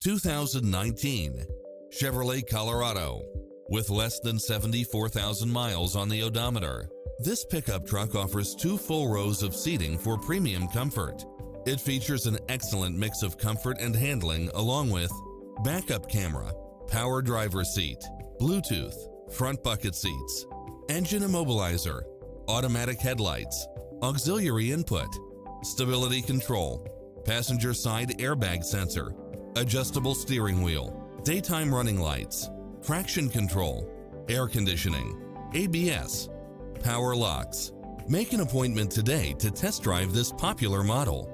2019 Chevrolet Colorado. With less than 74,000 miles on the odometer, this pickup truck offers 2 full rows of seating for premium comfort. It features an excellent mix of comfort and handling, along with backup camera, power driver seat, Bluetooth, front bucket seats, engine immobilizer, automatic headlights, auxiliary input, stability control, passenger side airbag sensor, adjustable steering wheel, daytime running lights, traction control, air conditioning, ABS, power locks. Make an appointment today to test drive this popular model.